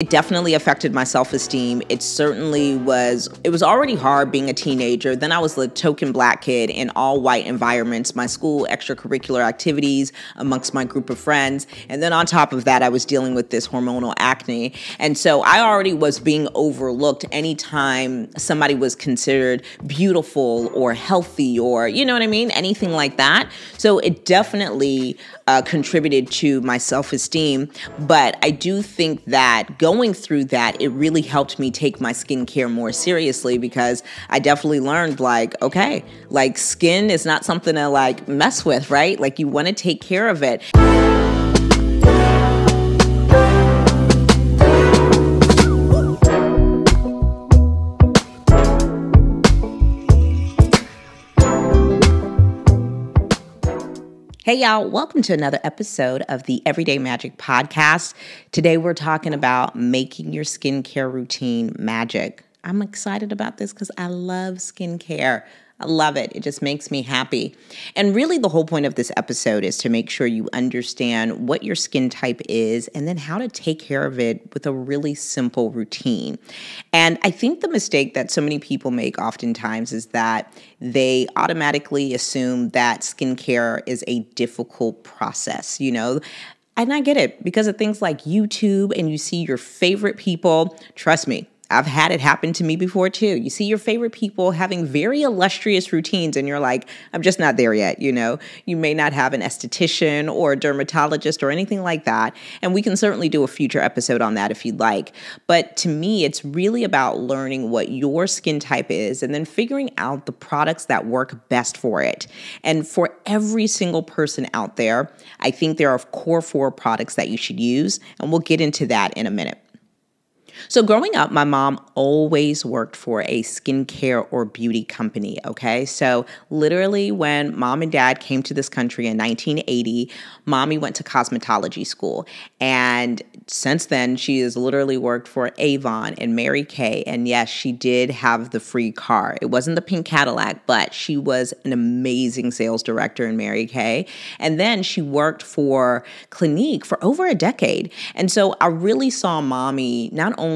It definitely affected my self-esteem. It was already hard being a teenager. Then I was the token black kid in all white environments, my school extracurricular activities amongst my group of friends. And then on top of that, I was dealing with this hormonal acne. And so I already was being overlooked anytime somebody was considered beautiful or healthy or, you know what I mean? Anything like that. So it definitely contributed to my self-esteem. But I do think that going through that, it really helped me take my skincare more seriously, because I definitely learned okay, skin is not something to mess with, right? You want to take care of it. Hey y'all, welcome to another episode of the Everyday Magic Podcast. Today we're talking about making your skincare routine magic. I'm excited about this because I love skincare. I love it. It just makes me happy. And really the whole point of this episode is to make sure you understand what your skin type is and then how to take care of it with a really simple routine. And I think the mistake that so many people make oftentimes is that they automatically assume that skincare is a difficult process, And I get it because of things like YouTube, and you see your favorite people. Trust me, I've had it happen to me before too. You see your favorite people having very illustrious routines and you're like, I'm just not there yet, You may not have an esthetician or a dermatologist or anything like that. And we can certainly do a future episode on that if you'd like. But to me, it's really about learning what your skin type is and then figuring out the products that work best for it. And for every single person out there, I think there are core 4 products that you should use. And we'll get into that in a minute. So growing up, my mom always worked for a skincare or beauty company, okay? So literally when mom and dad came to this country in 1980, mommy went to cosmetology school. And since then, she has literally worked for Avon and Mary Kay. And yes, she did have the free car. It wasn't the pink Cadillac, but she was an amazing sales director in Mary Kay. And then she worked for Clinique for over a decade. And so I really saw mommy not only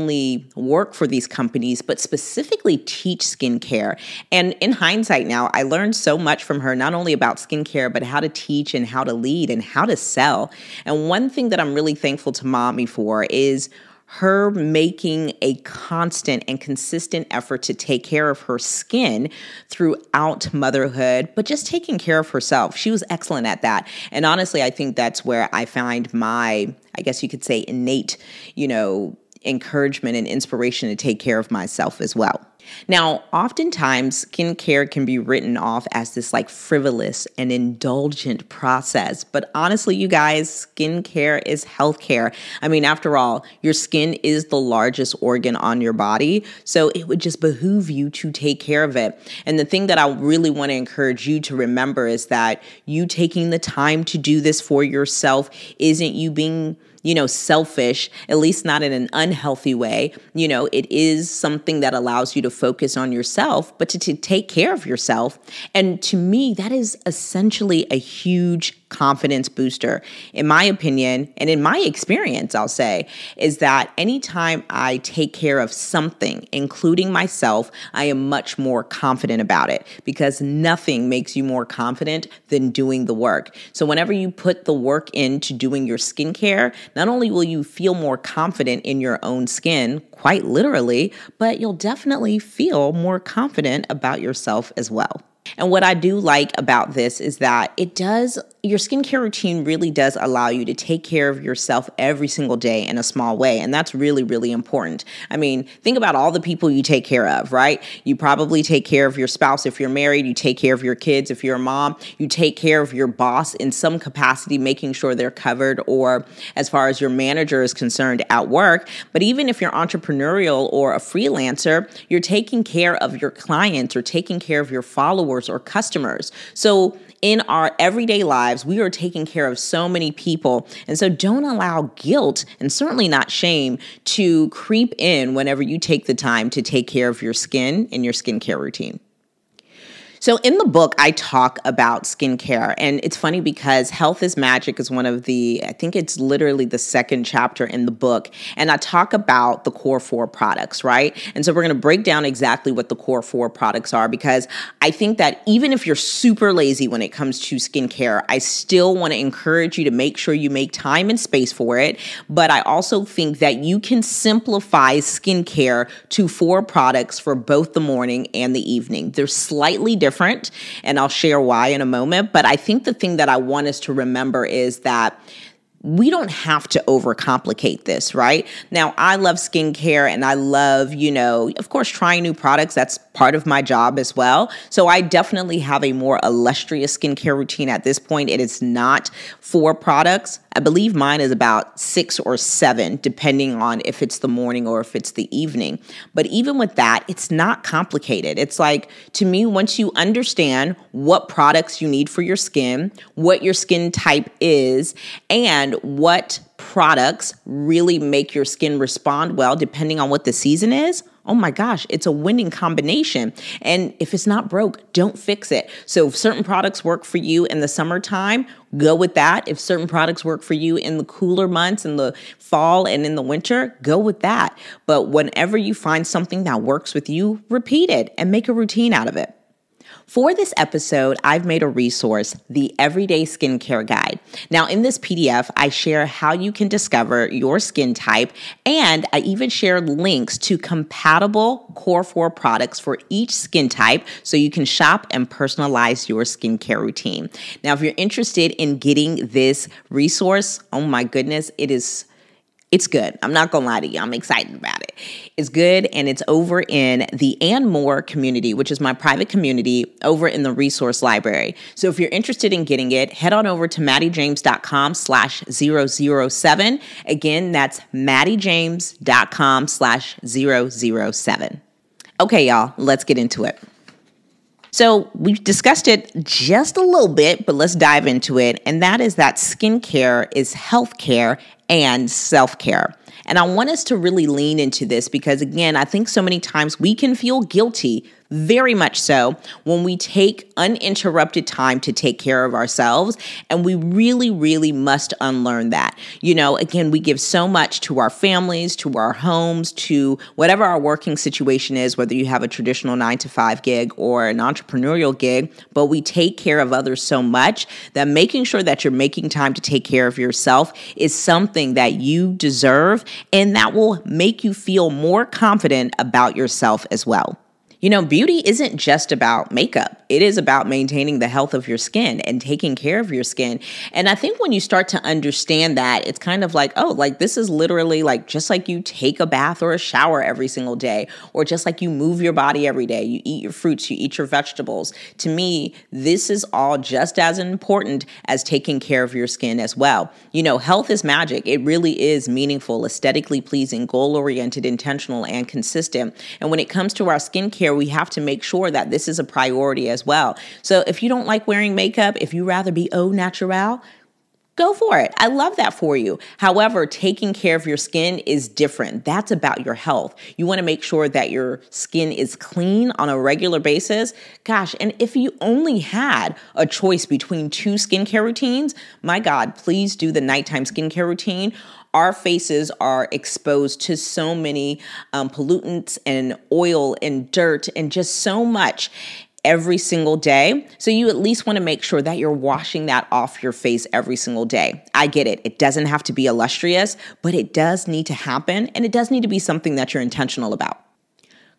work for these companies, but specifically teach skincare. And in hindsight now, I learned so much from her, not only about skincare, but how to teach and how to lead and how to sell. And one thing that I'm really thankful to mommy for is her making a constant and consistent effort to take care of her skin throughout motherhood, but just taking care of herself. She was excellent at that. And honestly, I think that's where I find my, I guess you could say, innate, encouragement and inspiration to take care of myself as well. Now, oftentimes, skincare can be written off as this frivolous and indulgent process. But honestly, you guys, skincare is healthcare. I mean, after all, your skin is the largest organ on your body. So it would just behoove you to take care of it. And the thing that I really want to encourage you to remember is that you taking the time to do this for yourself isn't you being selfish, at least not in an unhealthy way. It is something that allows you to focus on yourself, but to take care of yourself. And to me, that is essentially a huge confidence booster. In my opinion, and in my experience, I'll say, is that anytime I take care of something, including myself, I am much more confident about it, because nothing makes you more confident than doing the work. So whenever you put the work into doing your skincare, not only will you feel more confident in your own skin, quite literally, but you'll definitely feel more confident about yourself as well. And what I do like about this is that your skincare routine really does allow you to take care of yourself every single day in a small way. And that's really, really important. I mean, think about all the people you take care of, right? You probably take care of your spouse if you're married. You take care of your kids if you're a mom. You take care of your boss in some capacity, making sure they're covered, or as far as your manager is concerned at work. But even if you're entrepreneurial or a freelancer, you're taking care of your clients or taking care of your followers or customers. So in our everyday lives, we are taking care of so many people. And so don't allow guilt, and certainly not shame, to creep in whenever you take the time to take care of your skin and your skincare routine. So in the book, I talk about skincare, and it's funny because Health is Magic is one of I think it's literally the second chapter in the book, and I talk about the core 4 products, right? And so we're going to break down exactly what the core 4 products are, because I think that even if you're super lazy when it comes to skincare, I still want to encourage you to make sure you make time and space for it. But I also think that you can simplify skincare to 4 products for both the morning and the evening. They're slightly different, and I'll share why in a moment. But I think the thing that I want us to remember is that we don't have to overcomplicate this, right? Now, I love skincare and I love, of course, trying new products. That's part of my job as well. So I definitely have a more illustrious skincare routine at this point. It is not 4 products. I believe mine is about 6 or 7, depending on if it's the morning or if it's the evening. But even with that, it's not complicated. It's like, to me, once you understand what products you need for your skin, what your skin type is, and what products really make your skin respond well, depending on what the season is, oh my gosh, it's a winning combination. And if it's not broke, don't fix it. So if certain products work for you in the summertime, go with that. If certain products work for you in the cooler months, in the fall and in the winter, go with that. But whenever you find something that works with you, repeat it and make a routine out of it. For this episode, I've made a resource, the Everyday Skincare Guide. Now, in this PDF, I share how you can discover your skin type, and I even share links to compatible core 4 products for each skin type so you can shop and personalize your skincare routine. Now, if you're interested in getting this resource, oh my goodness, it's good. I'm not going to lie to you. I'm excited about it. It's good, and it's over in the And More community, which is my private community over in the resource library. So if you're interested in getting it, head on over to mattiejames.com/007. Again, that's mattiejames.com/007. Okay, y'all, let's get into it. So we've discussed it just a little bit, but let's dive into it. And that is that skincare is healthcare and self-care. And I want us to really lean into this because, again, I think so many times we can feel guilty, very much so, when we take uninterrupted time to take care of ourselves. And we really, really must unlearn that. Again, we give so much to our families, to our homes, to whatever our working situation is, whether you have a traditional 9-to-5 gig or an entrepreneurial gig, but we take care of others so much that making sure that you're making time to take care of yourself is something that you deserve, and that will make you feel more confident about yourself as well. Beauty isn't just about makeup. It is about maintaining the health of your skin and taking care of your skin. And I think when you start to understand that, it's kind of like, oh, like this is literally like just like you take a bath or a shower every single day, or just like you move your body every day, you eat your fruits, you eat your vegetables. To me, this is all just as important as taking care of your skin as well. Health is magic. It really is meaningful, aesthetically pleasing, goal-oriented, intentional, and consistent. And when it comes to our skincare, we have to make sure that this is a priority as well. So if you don't like wearing makeup, if you rather be au naturel, go for it. I love that for you. However, taking care of your skin is different. That's about your health. You want to make sure that your skin is clean on a regular basis. Gosh, and if you only had a choice between 2 skincare routines, my God, please do the nighttime skincare routine. Our faces are exposed to so many pollutants and oil and dirt and just so much every single day. So you at least want to make sure that you're washing that off your face every single day. I get it. It doesn't have to be illustrious, but it does need to happen, and it does need to be something that you're intentional about.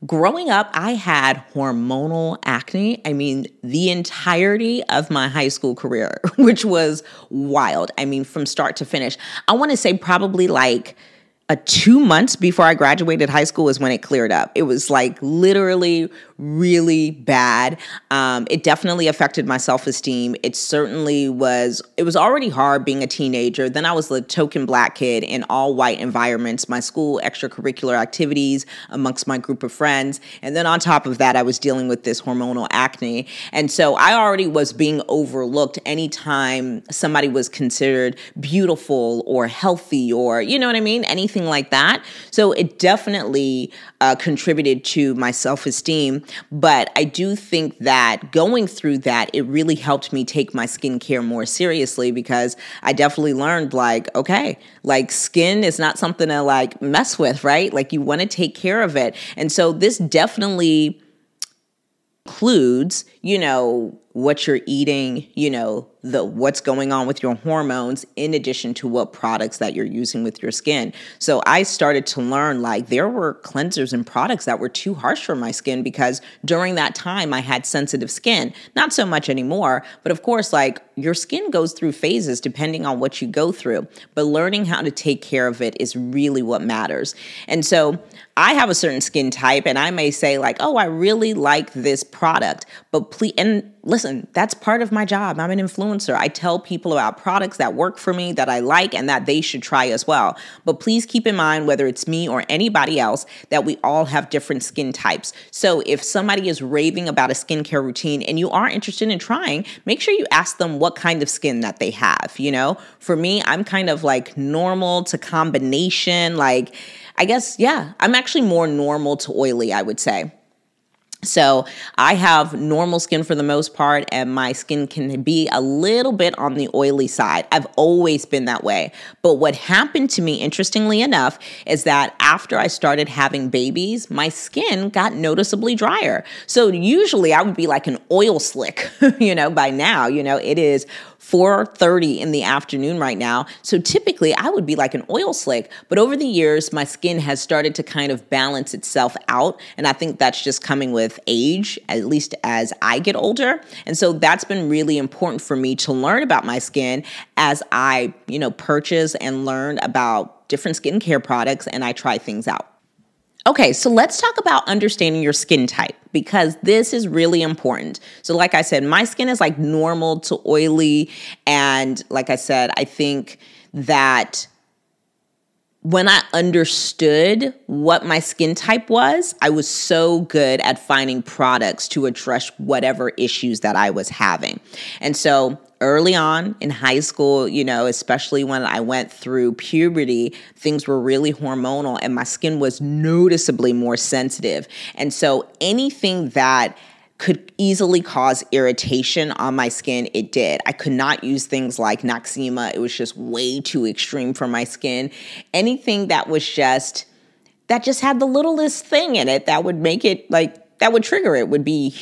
Growing up, I had hormonal acne. I mean, the entirety of my high school career, which was wild. I mean, from start to finish. I want to say probably like 2 months before I graduated high school is when it cleared up. It was like literally really bad. It definitely affected my self-esteem. It was already hard being a teenager. Then I was the token Black kid in all white environments, my school extracurricular activities amongst my group of friends. And then on top of that, I was dealing with this hormonal acne. And so I already was being overlooked anytime somebody was considered beautiful or healthy or, you know what I mean? Anything anything like that. So it definitely contributed to my self-esteem. But I do think that going through that, it really helped me take my skincare more seriously, because I definitely learned, like, okay, like skin is not something to like mess with, right? Like you want to take care of it. And so this definitely includes, what you're eating, what's going on with your hormones, in addition to what products that you're using with your skin. So I started to learn, like, there were cleansers and products that were too harsh for my skin, because during that time I had sensitive skin. Not so much anymore, but of course, like, your skin goes through phases depending on what you go through. But learning how to take care of it is really what matters. And so I have a certain skin type, and I may say, like, oh, I really like this product, but please, and listen, that's part of my job. I'm an influencer. I tell people about products that work for me, that I like, and that they should try as well. But please keep in mind, whether it's me or anybody else, that we all have different skin types. So if somebody is raving about a skincare routine and you are interested in trying, make sure you ask them what kind of skin that they have. For me, I'm kind of like normal to combination. Like, I guess, yeah, I'm actually more normal to oily, I would say. So I have normal skin for the most part, and my skin can be a little bit on the oily side. I've always been that way. But what happened to me, interestingly enough, is that after I started having babies, my skin got noticeably drier. So usually I would be like an oil slick, by now, it is 4:30 in the afternoon right now. So typically I would be like an oil slick, but over the years, my skin has started to kind of balance itself out. And I think that's just coming with age, at least as I get older. And so that's been really important for me to learn about my skin as I, purchase and learn about different skincare products, and I try things out. Okay, so let's talk about understanding your skin type, because this is really important. So like I said, my skin is like normal to oily. And like I said, I think that when I understood what my skin type was, I was so good at finding products to address whatever issues that I was having. And so early on in high school, especially when I went through puberty, things were really hormonal and my skin was noticeably more sensitive. And so anything that could easily cause irritation on my skin, it did. I could not use things like Noxzema. It was just way too extreme for my skin. Anything that just had the littlest thing in it that would make it that would trigger it would be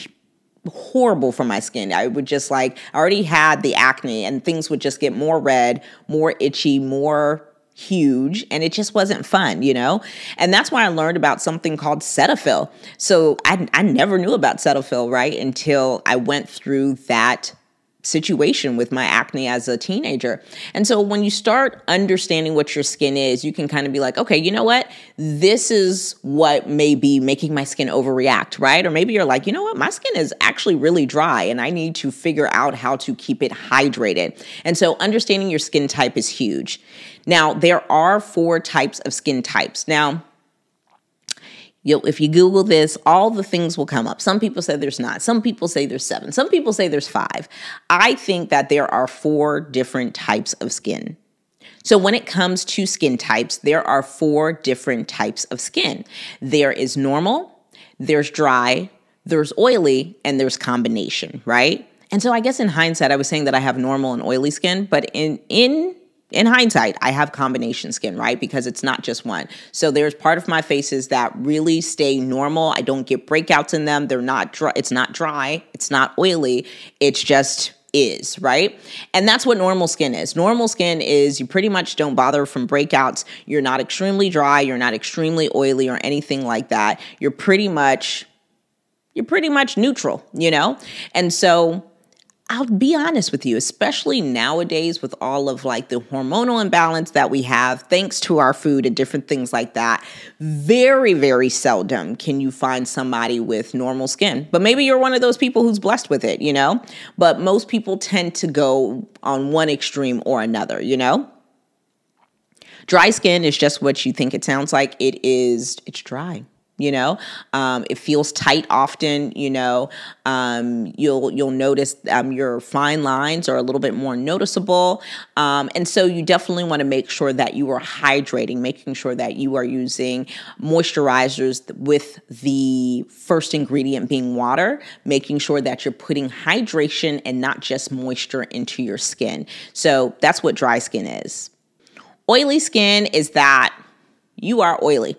horrible for my skin. I would just I already had the acne, and things would just get more red, more itchy, more huge, and it just wasn't fun, And that's why I learned about something called Cetaphil. So I never knew about Cetaphil, right, until I went through that situation with my acne as a teenager. And so when you start understanding what your skin is, you can kind of be like, okay, you know what? This is what may be making my skin overreact, right? Or maybe you're like, you know what? My skin is actually really dry and I need to figure out how to keep it hydrated. And so understanding your skin type is huge. Now, there are 4 types of skin types. Now, if you Google this, all the things will come up. Some people say there's not. Some people say there's 7. Some people say there's 5. I think that there are 4 different types of skin. So when it comes to skin types, there are 4 different types of skin. There is normal, there's dry, there's oily, and there's combination, right? And so I guess in hindsight, I was saying that I have normal and oily skin, but in hindsight, I have combination skin, right? Because it's not just one. So there's part of my faces that really stay normal. I don't get breakouts in them. They're not dry. It's not dry. It's not oily. It's just is, right? And that's what normal skin is. Normal skin is you pretty much don't bother from breakouts. You're not extremely dry. You're not extremely oily or anything like that. You're pretty much neutral, And so I'll be honest with you, especially nowadays with all of the hormonal imbalance that we have, thanks to our food and different things like that, very, very seldom can you find somebody with normal skin. But maybe you're one of those people who's blessed with it, But most people tend to go on one extreme or another, Dry skin is just what you think it sounds like. It's dry. It feels tight often, you'll notice your fine lines are a little bit more noticeable. And so you definitely want to make sure that you are hydrating, making sure that you are using moisturizers with the first ingredient being water, making sure that you're putting hydration and not just moisture into your skin. So that's what dry skin is. Oily skin is that you are oily.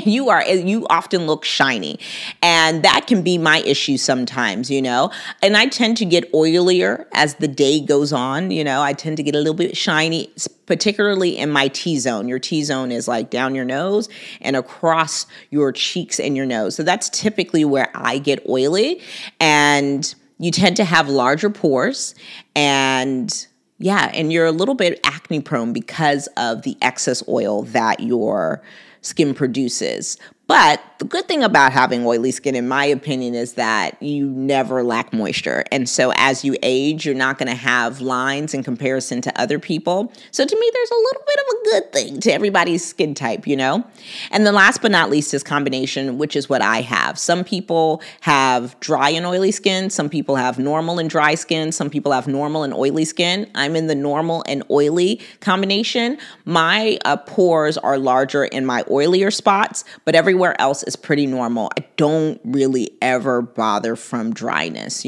You often look shiny. And that can be my issue sometimes, And I tend to get oilier as the day goes on. I tend to get a little bit shiny, particularly in my T-zone. Your T-zone is like down your nose and across your cheeks and your nose. So that's typically where I get oily. And you tend to have larger pores and you're a little bit acne prone because of the excess oil that your skin produces. But the good thing about having oily skin, in my opinion, is that you never lack moisture. And so as you age, you're not going to have lines in comparison to other people. So to me, there's a little bit of a good thing to everybody's skin type, And the last but not least is combination, which is what I have. Some people have dry and oily skin. Some people have normal and dry skin. Some people have normal and oily skin. I'm in the normal and oily combination. My pores are larger in my oilier spots, but everywhere else is pretty normal. I don't really ever bother from dryness,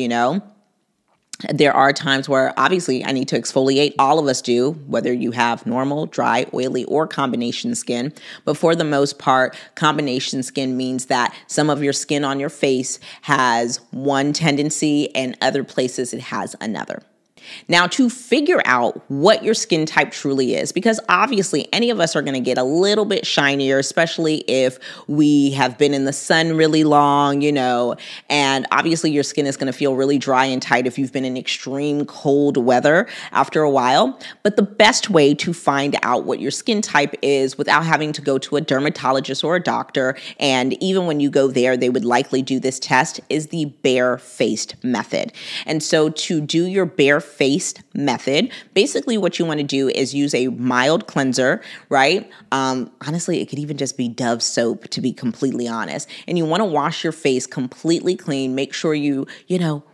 There are times where obviously I need to exfoliate. All of us do, whether you have normal, dry, oily, or combination skin. But for the most part, combination skin means that some of your skin on your face has one tendency and other places it has another. Now, to figure out what your skin type truly is, because obviously any of us are going to get a little bit shinier, especially if we have been in the sun really long, and obviously your skin is going to feel really dry and tight if you've been in extreme cold weather after a while. But the best way to find out what your skin type is without having to go to a dermatologist or a doctor, and even when you go there, they would likely do this test, is the bare-faced method. And so to do your bare-faced method, basically what you want to do is use a mild cleanser, right? Honestly, it could even just be Dove soap, to be completely honest. And you want to wash your face completely clean. Make sure you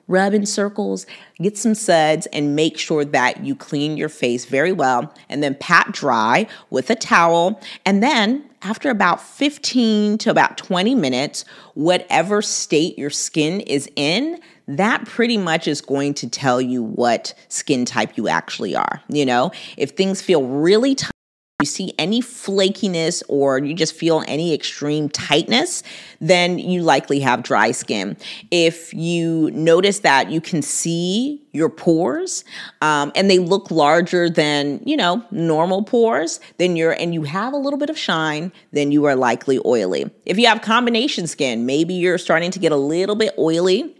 rub in circles, get some suds, and make sure that you clean your face very well. And then pat dry with a towel. And then after about 15 to about 20 minutes, whatever state your skin is in, that pretty much is going to tell you what skin type you actually are. If things feel really tight, you see any flakiness or you just feel any extreme tightness, then you likely have dry skin. If you notice that you can see your pores and they look larger than, normal pores, then you have a little bit of shine, then you are likely oily. If you have combination skin, maybe you're starting to get a little bit oily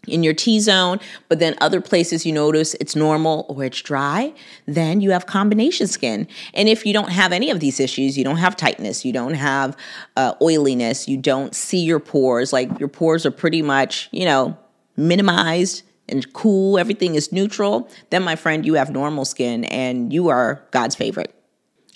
in your T-zone, but then other places you notice it's normal or it's dry, then you have combination skin. And if you don't have any of these issues, you don't have tightness, you don't have oiliness, you don't see your pores, like your pores are pretty much, minimized and cool, everything is neutral, then my friend, you have normal skin and you are God's favorite.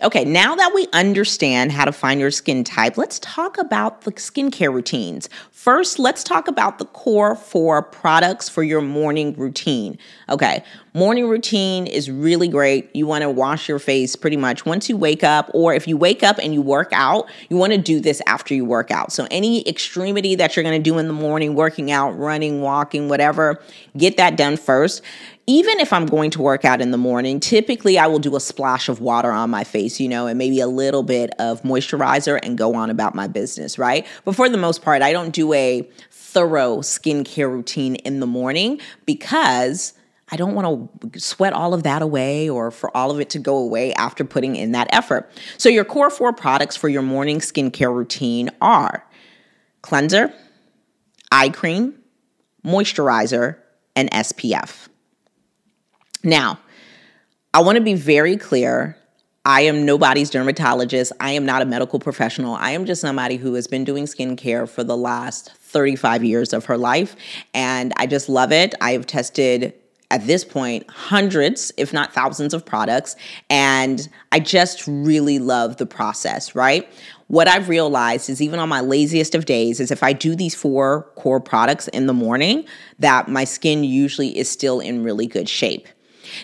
Okay, now that we understand how to find your skin type, let's talk about the skincare routines. First, let's talk about the core 4 products for your morning routine. Okay, morning routine is really great. You want to wash your face pretty much once you wake up, or if you wake up and you work out, you want to do this after you work out. So any extremity that you're going to do in the morning, working out, running, walking, whatever, get that done first. Even if I'm going to work out in the morning, typically I will do a splash of water on my face, and maybe a little bit of moisturizer and go on about my business, right? But for the most part, I don't do a thorough skincare routine in the morning because I don't want to sweat all of that away or for all of it to go away after putting in that effort. So your core 4 products for your morning skincare routine are cleanser, eye cream, moisturizer, and SPF. Now, I want to be very clear. I am nobody's dermatologist. I am not a medical professional. I am just somebody who has been doing skincare for the last 35 years of her life, and I just love it. I have tested, at this point, hundreds, if not thousands of products, and I just really love the process, right? what I've realized is even on my laziest of days is if I do these 4 core products in the morning, that my skin usually is still in really good shape.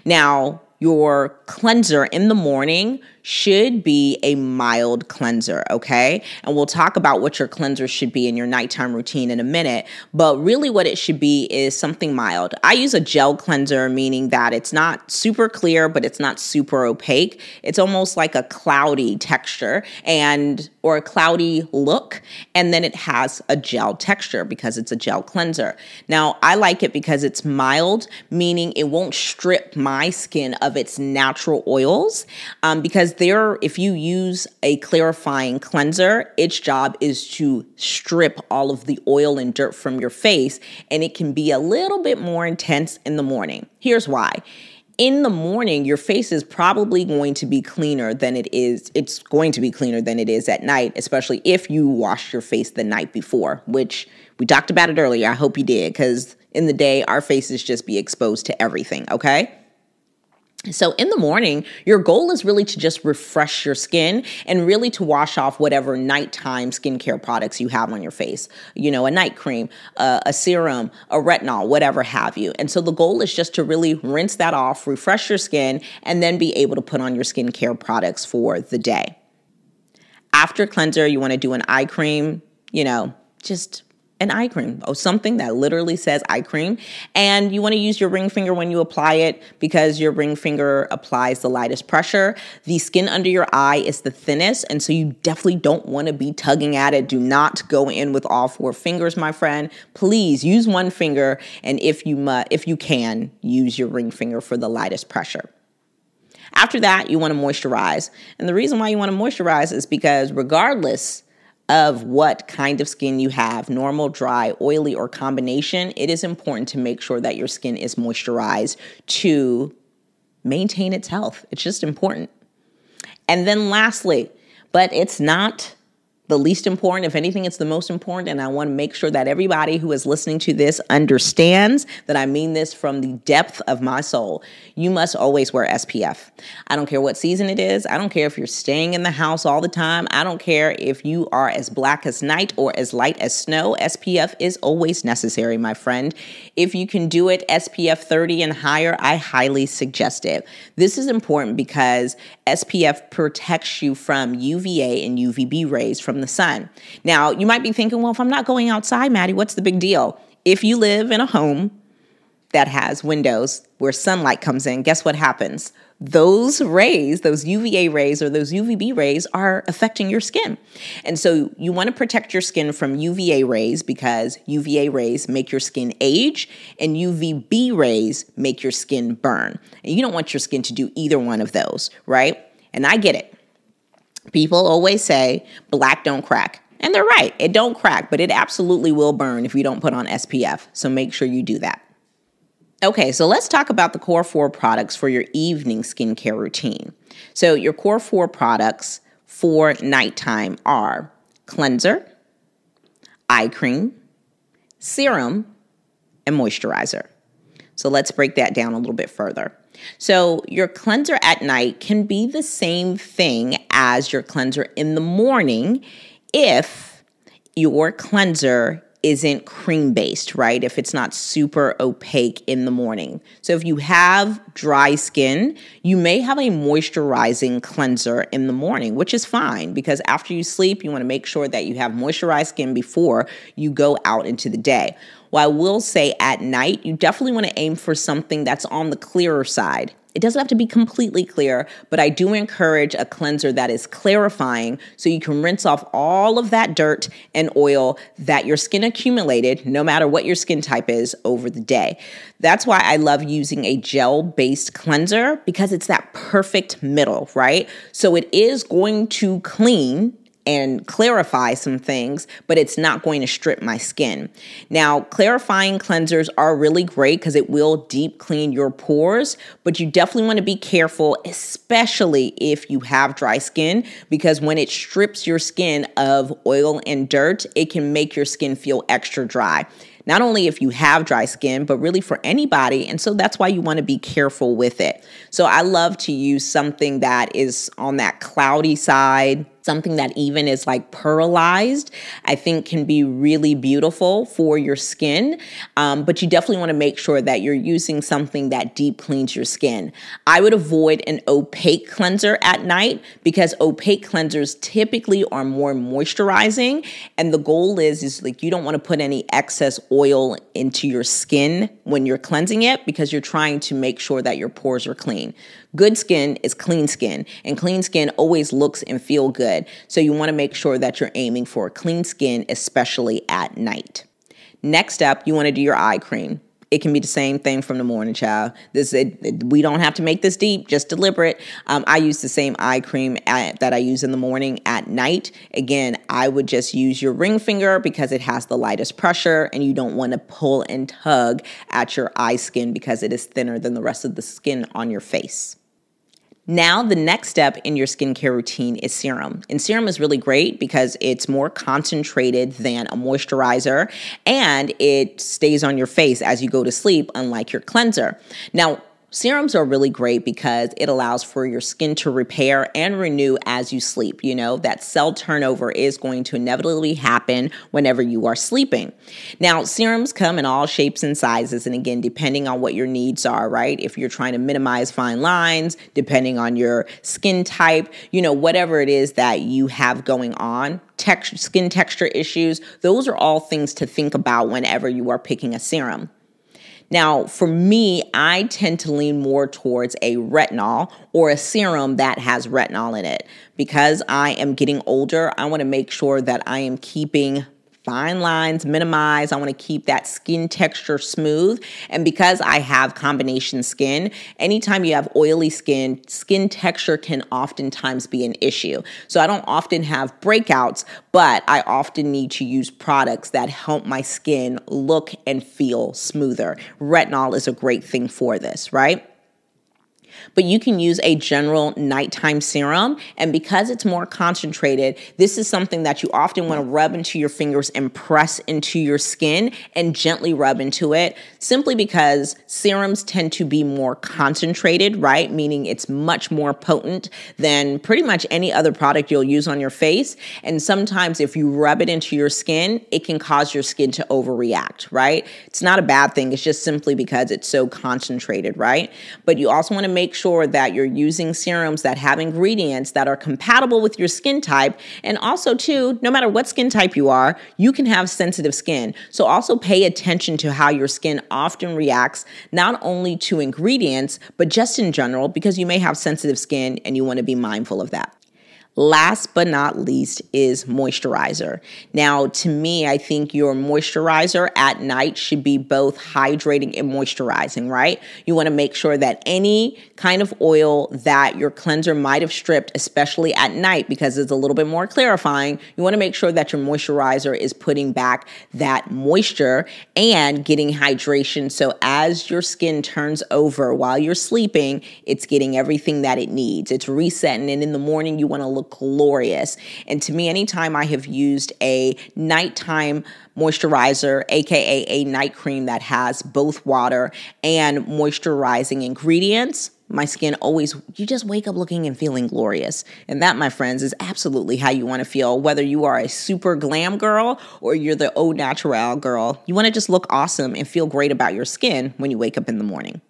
Now, your cleanser in the morning should be a mild cleanser, okay? And we'll talk about what your cleanser should be in your nighttime routine in a minute, but really what it should be is something mild. I use a gel cleanser, meaning that it's not super clear, but it's not super opaque. It's almost like a cloudy texture or a cloudy look, and then it has a gel texture because it's a gel cleanser. Now, I like it because it's mild, meaning it won't strip my skin of its natural oils, because if you use a clarifying cleanser, its job is to strip all of the oil and dirt from your face, and it can be a little bit more intense in the morning. Here's why. In the morning, your face is probably going to be cleaner than it is. It's going to be cleaner than it is at night, especially if you wash your face the night before, which we talked about it earlier. I hope you did, because in the day, our faces just be exposed to everything, okay? So in the morning, your goal is really to just refresh your skin and really to wash off whatever nighttime skincare products you have on your face. You know, a night cream, a serum, a retinol, whatever have you. And so the goal is just to really rinse that off, refresh your skin, and then be able to put on your skincare products for the day. After cleanser, you want to do an eye cream, just an eye cream, or something that literally says eye cream. And you want to use your ring finger when you apply it because your ring finger applies the lightest pressure. The skin under your eye is the thinnest, and so you definitely don't want to be tugging at it. Do not go in with all 4 fingers, my friend. Please use one finger, and if you can, use your ring finger for the lightest pressure. After that, you want to moisturize. And the reason why you want to moisturize is because regardless of what kind of skin you have, normal, dry, oily, or combination, it is important to make sure that your skin is moisturized to maintain its health. It's just important. And then lastly, but it's not the least important. If anything, it's the most important. And I want to make sure that everybody who is listening to this understands that I mean this from the depth of my soul. You must always wear SPF. I don't care what season it is. I don't care if you're staying in the house all the time. I don't care if you are as black as night or as light as snow. SPF is always necessary, my friend. If you can do it SPF 30 and higher, I highly suggest it. This is important because SPF protects you from UVA and UVB rays from the sun. Now, you might be thinking, well, if I'm not going outside, Mattie, what's the big deal? If you live in a home that has windows where sunlight comes in, guess what happens? Those rays, those UVA rays or those UVB rays are affecting your skin. And so you want to protect your skin from UVA rays because UVA rays make your skin age and UVB rays make your skin burn. And you don't want your skin to do either one of those, right? And I get it. People always say black don't crack. And they're right. It don't crack, but it absolutely will burn if you don't put on SPF. So make sure you do that. Okay, so let's talk about the core 4 products for your evening skincare routine. So your core 4 products for nighttime are cleanser, eye cream, serum, and moisturizer. So let's break that down a little bit further. So your cleanser at night can be the same thing as your cleanser in the morning if your cleanser isn't cream-based, right? If it's not super opaque in the morning. So if you have dry skin, you may have a moisturizing cleanser in the morning, which is fine because after you sleep, you want to make sure that you have moisturized skin before you go out into the day. Well, I will say at night, you definitely want to aim for something that's on the clearer side. It doesn't have to be completely clear, but I do encourage a cleanser that is clarifying so you can rinse off all of that dirt and oil that your skin accumulated, no matter what your skin type is, over the day. That's why I love using a gel-based cleanser because it's that perfect middle, right? So it is going to clean and clarify some things, but it's not going to strip my skin. Now, clarifying cleansers are really great because it will deep clean your pores, but you definitely want to be careful, especially if you have dry skin, because when it strips your skin of oil and dirt, it can make your skin feel extra dry. Not only if you have dry skin, but really for anybody. And so that's why you want to be careful with it. So I love to use something that is on that cloudy side, Something that even is like pearlized, I think can be really beautiful for your skin. But you definitely want to make sure that you're using something that deep cleans your skin. I would avoid an opaque cleanser at night because opaque cleansers typically are more moisturizing. And the goal is like you don't want to put any excess oil into your skin when you're cleansing it because you're trying to make sure that your pores are clean. Good skin is clean skin, and clean skin always looks and feel good. So you want to make sure that you're aiming for clean skin, especially at night. Next up, you want to do your eye cream. It can be the same thing from the morning, child. We don't have to make this deep, just deliberate. I use the same eye cream that I use in the morning at night. Again, I would just use your ring finger because it has the lightest pressure and you don't want to pull and tug at your eye skin because it is thinner than the rest of the skin on your face. Now, the next step in your skincare routine is serum. And serum is really great because it's more concentrated than a moisturizer and it stays on your face as you go to sleep, unlike your cleanser. Now, serums are really great because it allows for your skin to repair and renew as you sleep. You know, that cell turnover is going to inevitably happen whenever you are sleeping. Now, serums come in all shapes and sizes. And again, depending on what your needs are, right? If you're trying to minimize fine lines, depending on your skin type, you know, whatever it is that you have going on, skin texture issues, those are all things to think about whenever you are picking a serum. Now, for me, I tend to lean more towards a retinol or a serum that has retinol in it. Because I am getting older, I want to make sure that I am keeping fine lines minimized. I want to keep that skin texture smooth. And because I have combination skin, anytime you have oily skin, skin texture can oftentimes be an issue. So I don't often have breakouts, but I often need to use products that help my skin look and feel smoother. Retinol is a great thing for this, right? But you can use a general nighttime serum. And because it's more concentrated, this is something that you often want to rub into your fingers and press into your skin and gently rub into it, simply because serums tend to be more concentrated, right? Meaning it's much more potent than pretty much any other product you'll use on your face. And sometimes if you rub it into your skin, it can cause your skin to overreact, right? It's not a bad thing. It's just simply because it's so concentrated, right? But you also want to make sure that you're using serums that have ingredients that are compatible with your skin type. And also too, no matter what skin type you are, you can have sensitive skin. So also pay attention to how your skin often reacts, not only to ingredients, but just in general, because you may have sensitive skin and you want to be mindful of that. Last but not least is moisturizer. Now, to me, I think your moisturizer at night should be both hydrating and moisturizing, right? You want to make sure that any kind of oil that your cleanser might have stripped, especially at night, because it's a little bit more clarifying, you want to make sure that your moisturizer is putting back that moisture and getting hydration. So as your skin turns over while you're sleeping, it's getting everything that it needs. It's resetting, and in the morning, you want to look glorious. And to me, anytime I have used a nighttime moisturizer, aka a night cream that has both water and moisturizing ingredients, my skin always, you just wake up looking and feeling glorious. And that, my friends, is absolutely how you want to feel, whether you are a super glam girl or you're the au naturel girl. You want to just look awesome and feel great about your skin when you wake up in the morning.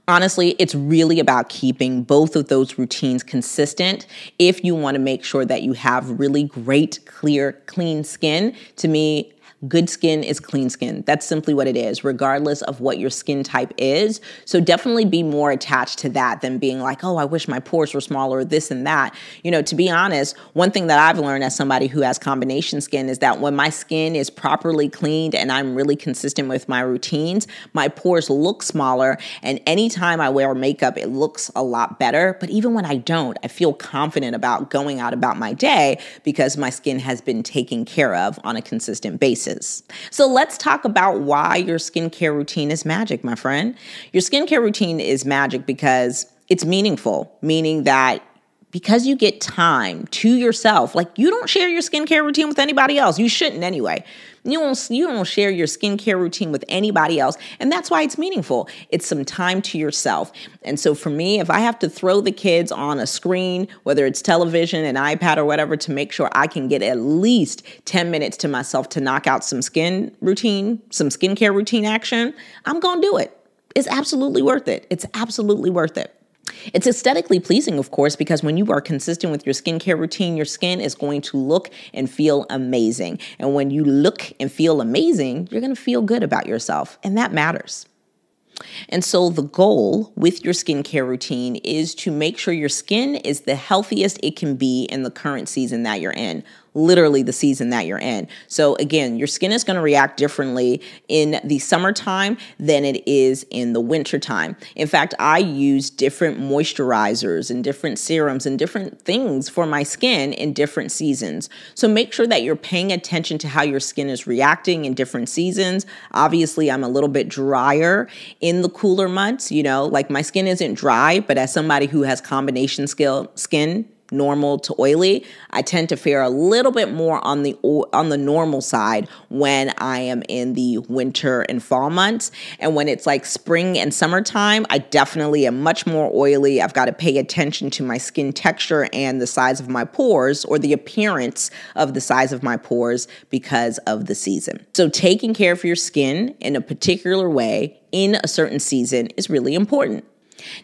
Honestly, it's really about keeping both of those routines consistent if you want to make sure that you have really great, clear, clean skin. To me, good skin is clean skin. That's simply what it is, regardless of what your skin type is. So definitely be more attached to that than being like, oh, I wish my pores were smaller, this and that. You know, to be honest, one thing that I've learned as somebody who has combination skin is that when my skin is properly cleaned and I'm really consistent with my routines, my pores look smaller. And anytime I wear makeup, it looks a lot better. But even when I don't, I feel confident about going out about my day because my skin has been taken care of on a consistent basis. So let's talk about why your skincare routine is magic, my friend. Your skincare routine is magic because it's meaningful, meaning that because you get time to yourself. Like, you don't share your skincare routine with anybody else. You shouldn't anyway. You don't share your skincare routine with anybody else. And that's why it's meaningful. It's some time to yourself. And so for me, if I have to throw the kids on a screen, whether it's television, an iPad or whatever, to make sure I can get at least 10 minutes to myself to knock out some skincare routine action, I'm going to do it. It's absolutely worth it. It's absolutely worth it. It's aesthetically pleasing, of course, because when you are consistent with your skincare routine, your skin is going to look and feel amazing. And when you look and feel amazing, you're going to feel good about yourself. And that matters. And so the goal with your skincare routine is to make sure your skin is the healthiest it can be in the current season that you're in. Literally the season that you're in. So again, your skin is going to react differently in the summertime than it is in the wintertime. In fact, I use different moisturizers and different serums and different things for my skin in different seasons. So make sure that you're paying attention to how your skin is reacting in different seasons. Obviously, I'm a little bit drier in the cooler months, like my skin isn't dry, but as somebody who has combination skin, normal to oily, I tend to fare a little bit more on the normal side when I am in the winter and fall months. And when it's like spring and summertime, I definitely am much more oily. I've got to pay attention to my skin texture and the size of my pores, or the appearance of the size of my pores, because of the season. So taking care of your skin in a particular way in a certain season is really important.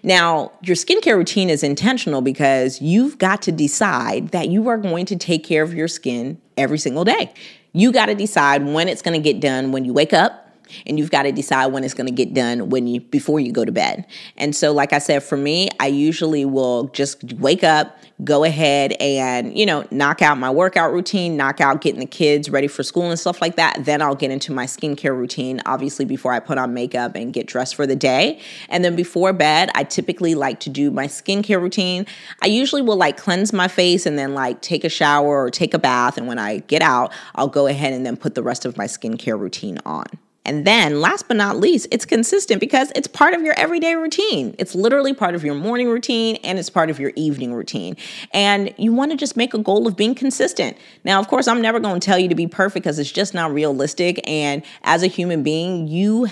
Now, your skincare routine is intentional because you've got to decide that you are going to take care of your skin every single day. You got to decide when it's going to get done when you wake up. And you've got to decide when it's going to get done before you go to bed. And so, like I said, for me, I usually will just wake up, go ahead and, knock out my workout routine, knock out getting the kids ready for school and stuff like that. Then I'll get into my skincare routine, obviously before I put on makeup and get dressed for the day. And then before bed, I typically like to do my skincare routine. I usually will cleanse my face and then take a shower or take a bath. And when I get out, I'll go ahead and then put the rest of my skincare routine on. And then last but not least, it's consistent because it's part of your everyday routine. It's literally part of your morning routine and it's part of your evening routine. And you want to just make a goal of being consistent. Now, of course, I'm never going to tell you to be perfect because it's just not realistic. And as a human being, you're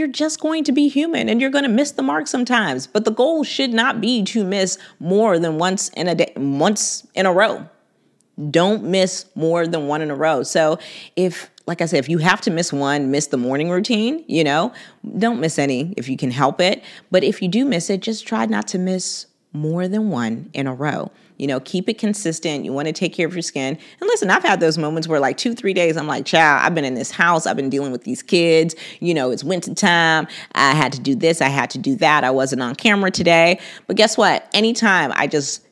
just going to be human and you're going to miss the mark sometimes. But the goal should not be to miss more than once in a row. Don't miss more than one in a row. So like I said, if you have to miss the morning routine, don't miss any if you can help it. But if you do miss it, just try not to miss more than one in a row. Keep it consistent. You want to take care of your skin. And listen, I've had those moments where 2-3 days, I'm like, child, I've been in this house. I've been dealing with these kids. It's winter time. I had to do this. I had to do that. I wasn't on camera today. But guess what? Anytime I just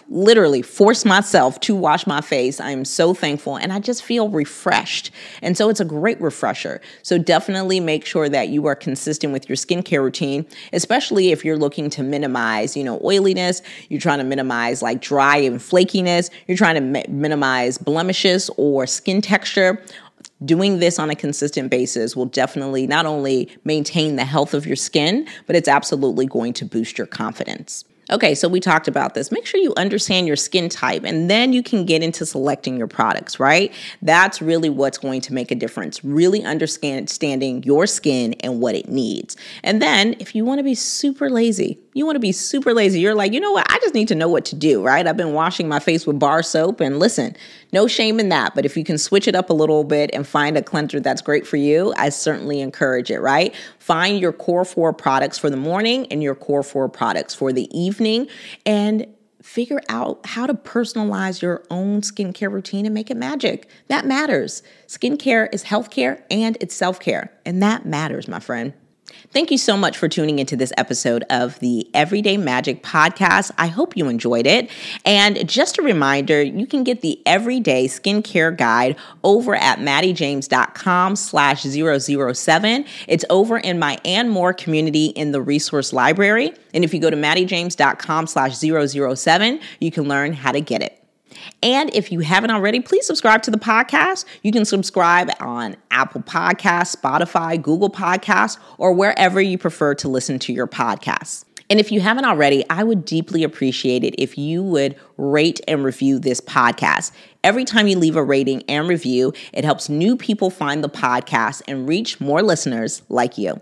literally force myself to wash my face, I am so thankful and I just feel refreshed. And so it's a great refresher. So definitely make sure that you are consistent with your skincare routine, especially if you're looking to minimize, oiliness. You're trying to minimize dry and flakiness. You're trying to minimize blemishes or skin texture. Doing this on a consistent basis will definitely not only maintain the health of your skin, but it's absolutely going to boost your confidence. Okay, so we talked about this. Make sure you understand your skin type, and then you can get into selecting your products, right? That's really what's going to make a difference, really understanding your skin and what it needs. And then if you want to be super lazy, you're like, you know what? I just need to know what to do, right? I've been washing my face with bar soap, and listen, no shame in that. But if you can switch it up a little bit and find a cleanser that's great for you, I certainly encourage it, right? Find your core 4 products for the morning and your core 4 products for the evening, and figure out how to personalize your own skincare routine and make it magic. That matters. Skincare is healthcare and it's self-care, and that matters, my friend. Thank you so much for tuning into this episode of the Everyday Magic podcast. I hope you enjoyed it. And just a reminder, you can get the Everyday Skincare Guide over at mattiejames.com/007. It's over in my And More community in the resource library. And if you go to mattiejames.com/007, you can learn how to get it. And if you haven't already, please subscribe to the podcast. You can subscribe on Apple Podcasts, Spotify, Google Podcasts, or wherever you prefer to listen to your podcasts. And if you haven't already, I would deeply appreciate it if you would rate and review this podcast. Every time you leave a rating and review, it helps new people find the podcast and reach more listeners like you.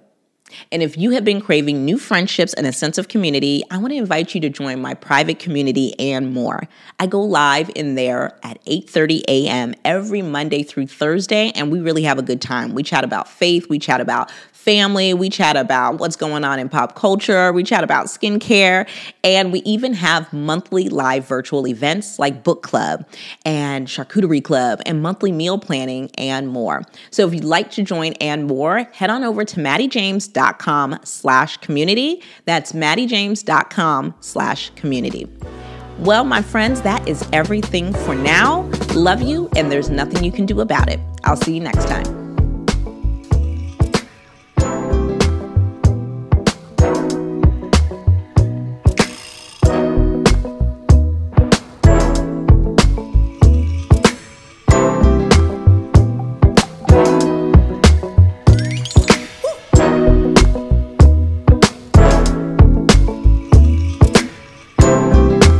And if you have been craving new friendships and a sense of community, I want to invite you to join my private community and more. I go live in there at 8:30 a.m. every Monday through Thursday, and we really have a good time. We chat about faith, we chat about family, we chat about what's going on in pop culture, we chat about skincare, and we even have monthly live virtual events like book club and charcuterie club and monthly meal planning and more. So if you'd like to join and more, head on over to mattiejames.com/community. That's mattiejames.com/community. Well, my friends, that is everything for now. Love you, and there's nothing you can do about it. I'll see you next time.